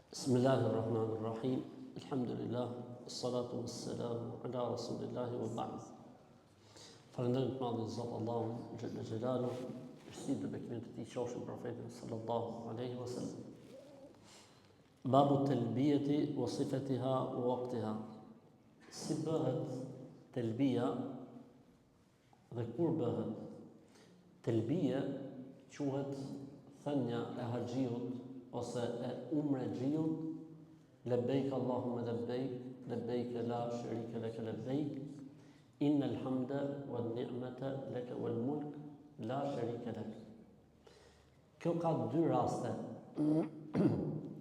Bismillahirrahmanirrahim. Alhamdulillah, salatu wassalamu ala rasulillahi wa ba'd. Falënderim të madhin Zot Allahun xhalla xhelalu, si dhe bekimet e tij qofshin profetin sallallahu alaihi wasallam. Babu talbiyati wa sifatiha wa waqtiha. Si bëhet talbia dhe kur bëhet? Talbia quhet thënia e haxhiut ose e umrexhiut, labbaik Allahumma labbaik, labbaik la sharika lak labbaik, innal hamda wan ni'mata lak wal mulk la sharika lak. Kjo ka dy raste.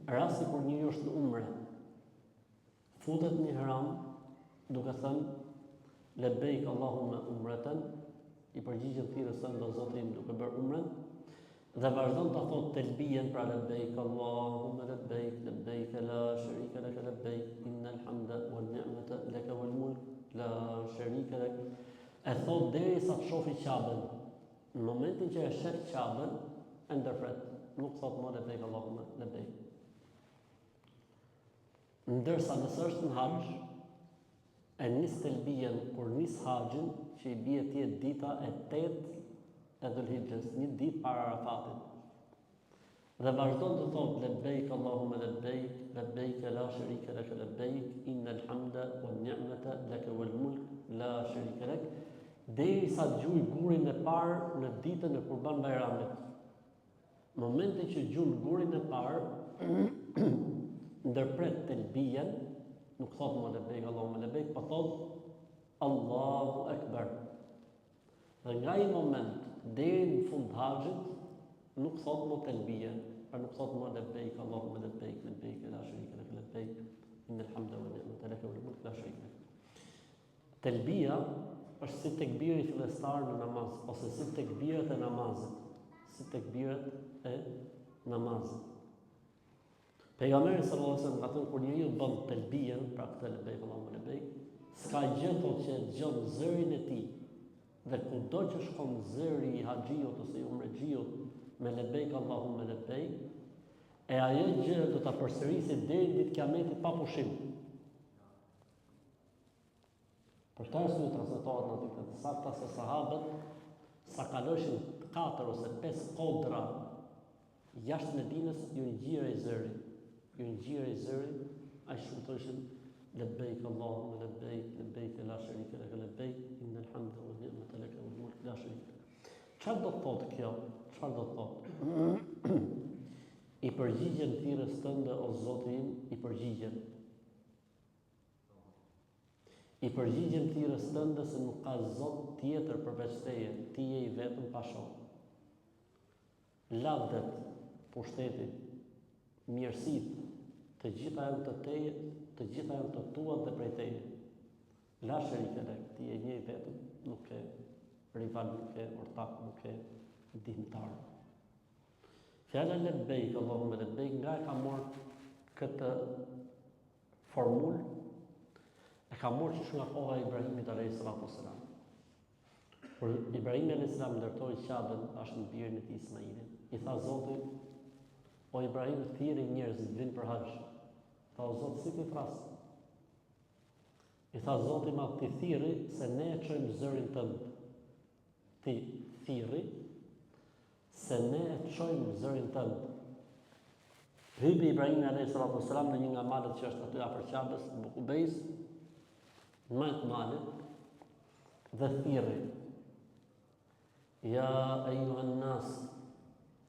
Rasti kur njëri është në umre, futet në ihram duke thënë labbaik Allahumma umratan, i përgjigjet thirrjes së do Zoti im duke bërë umren, dhe vazhdon të thotë telbijen pra labbaik Allahumma labbaik, labbaik la sharika lak labbaik, innal hamda wan ni'mata lak wal mulk la sharika lak. E thot derisa të shohë Ka'ben. Në momentin që e sheh Ka'ben, e ndërpret, nuk thot më labbaik Allahumma labbaik. Ndërsa nëse është në haxh, e nis telbijen kur nis haxhin, që i bie ti dita e 8 e Dhulhijhes, një ditë para Arafatit. Dhe vazhdon të thotë labbaik Allahumma labbaik, labbaik la sharika lak labbaik, innal hamda wan ni'mata lak wal mulk la sharika lak, derisa dëgjoj gurin e parë në ditën e Kurban Bayramit. Momentin që dëgjon gurin e parë, ndërpret telbijen, nuk thotë më labbaik Allahumma labbaik, po thotë Allahu Akbar. Dhe nga i moment deri në fund haxhit nuk thot më telbije, pra nuk thot më labbaik Allahumma labbaik, labbaik la sharika lak labbaik, innal hamda wan ni'mata lak wal mulk la sharika lak. Telbia është si tekbiri fillestar në namaz, ose si tekbiret e namazit, si tekbiret e namazit. Pejgamberi sallallahu alaihi wasallam ka thënë kur njeriu bën telbijen, pra këtë labbaik Allahumma labbaik, s'ka gjë thotë që dëgjon zërin e tij. Dhe kudo që shkon zëri i haxhiut ose i umrexhiut me labbaik Allahumma labbaik, e ajo gjë do ta përsërisë deri ditë Kiametit pa pushim. Për këtë arsye transmetohet në atë të sakta se sahabët sa kaloshin 4 ose 5 kodra jashtë Medinës, ju ngjirej zëri. Ju ngjirej zëri, ai shumë thoshin labbaik Allahumma labbaik, labbaik la sharika lak labbaik, innal hamda wan ni'mata lak wal mulk la sharika lak. Çfarë do të thotë kjo? Çfarë do të thotë? I përgjigjen thirrjes tënde o Zoti im, i përgjigjen. I përgjigjen thirrjes tënde se nuk ka Zot tjetër përveç teje, ti je i vetëm pa shoq. Lavdet, pushteti, mirësitë, të gjitha janë të teje, të gjitha janë të tuat dhe prej teje. La sharika lak, ti je një i vetëm, nuk ke rival, nuk ke ortak, nuk ke ndihmëtar. Fjala labbaik Allahumma labbaik nga e ka marrë këtë formulë, e ka marrë që nga koha e Ibrahimit alayhis salam. Kur Ibrahimi alayhis salam ndërtoi Ka'ben ashtu në birin e tij Ismailit, i tha Zoti: o Ibrahim, thirrë njerëzit vinë për haxh. Tha o Zot, si ti fras? I tha Zoti ma ti thirri se ne e çojmë zërin tënd. Ti thirri se ne e çojmë zërin tënd. Hypi Ibrahim alayhis salam në një nga malet që është aty afër Ka'bes, në Bukubejs, në majtë malet, dhe thirri: ja ejuhan nas,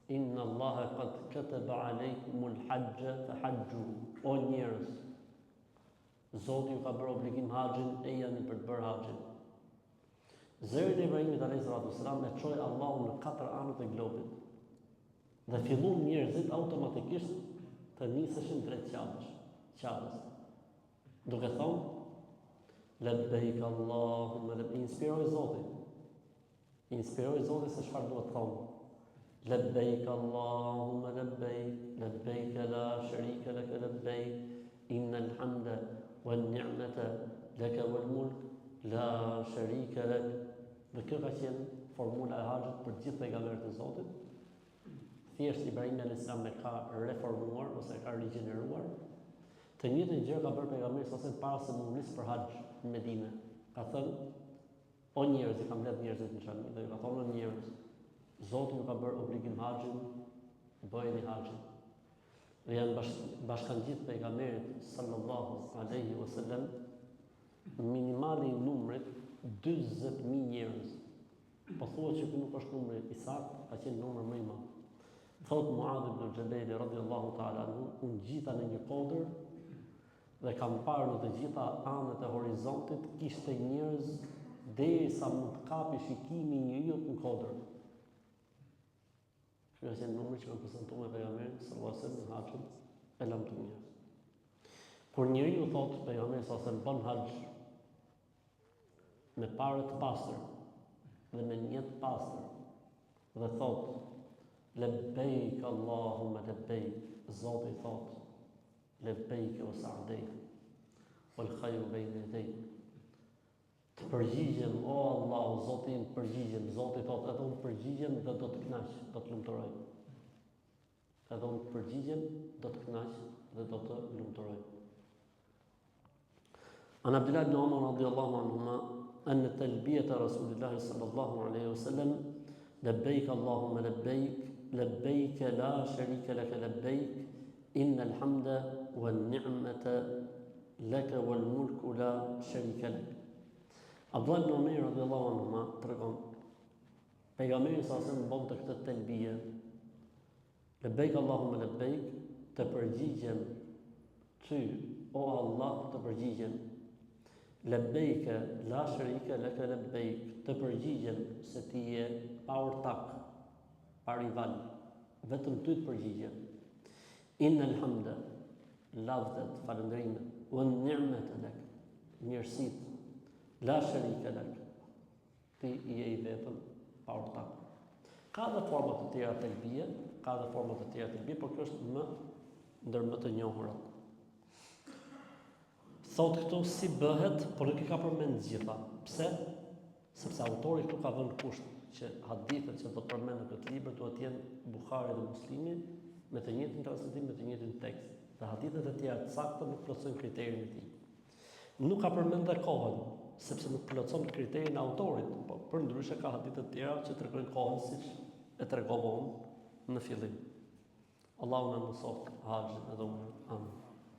inna Allaha qad kataba alaykumul hajja fahajju. O njerëz, Zoti ju ka bërë obligim haxhin, e jani për të bërë haxhin. Zërin e Ibrahimit alayhis salam e çoi Allahu në 4 anët e globit. Dhe filluan njerëzit automatikisht të niseshin drejt Ka'bes. Duke thonë labbaik Allahumma labbaik, inspiroi Zoti se çfarë duhet thonë. Labbaik Allahumma labbaik, labbaik la sharika lak labbaik, innal hamda wan ni'mata lak wal mulk la sharika lak. Dhe kjo ka qenë formula e haxhit për gjithë pejgamberët e Zotit. thjesht Ibrahim alayhis salam e ka reformuar ose e ka rigjeneruar. Të njëjtën gjë ka bërë pejgamberi sa para se mu nis për haxh në Medinë. Ka thënë: "O njerëz, i kam mbledh njerëzit në xhami dhe ka thonë njerëz, Zoti ju ka bërë obligim haxhin, bëjeni haxhin." Dhe janë bashkangjit pejgamberit sallallahu alaihi wasallam minimali i numrit 40.000 njerëz. Po thuhet që ky nuk është numri i saktë, ka qenë numër më i madh. Thot Muadh ibn Jabal radhiyallahu ta'ala anhu, unë gjita në një kodër dhe kam parë në të gjitha anët e horizontit kishte njerëz derisa mund të kapi shikimi i njeriu në kodër. Ky është një numër që kanë prezantuar me pejgamberin sallallahu alaihi wasallam në haxhin e lamtuar. Kur njeriu thotë pejgamberi sallallahu alaihi wasallam bën haxh me parë të pastër dhe me një të pastër dhe thotë lebejk Allahumma lebejk, Zoti thotë lebejk o sa'dejk wal khayru bejne yadejk. Të përgjigjem, o Allah, o Zoti im, përgjigjem. Zoti thotë, edhe unë përgjigjem dhe do të kënaq, do të lumturoj. Edhe unë përgjigjem, do të kënaq dhe do të lumturoj. An Abdullah ibn Umar radiyallahu anhuma an talbiyata Rasulillah sallallahu alaihi wasallam labbaik Allahumma labbaik labbaik la sharika lak labbaik innal hamda wan ni'mata lak wal mulku la sharika lak. Abdullah ibn Umar radhiyallahu anhuma tregon pejgamberi sa se bënte këtë telbije labbaik Allahumma labbaik, të përgjigjem ty o Allah, të përgjigjem labbaik la sharika lak labbaik, të përgjigjem se ti je pa ortak, pa rival, vetëm ty të përgjigjem. Innal hamda, lavdet, falënderimet, wan ni'mata lak, mirësitë, la sharika lak, ti je i vetëm pa ortak. Ka dhe forma të tjera të telbije, por kjo është ndër më të njohurat. Thot këtu si bëhet, por nuk i ka përmend gjitha. Pse? Sepse autori këtu ka vënë kusht që hadithet që do të përmend në këtë libër duhet të jenë Buhari dhe Muslimi me të njëjtin transmetim, me të njëjtin tekst. Dhe hadithet e tjera të sakta nuk plotësojnë kriterin e tij. Nuk ka përmend dhe kohën, sepse nuk plotëson kriterin e autorit, por përndryshe ka hadithe të tjera që tregojnë kohën siç e tregova unë në fillim. Allahu na mësoft haxhin edhe umrën. Amin.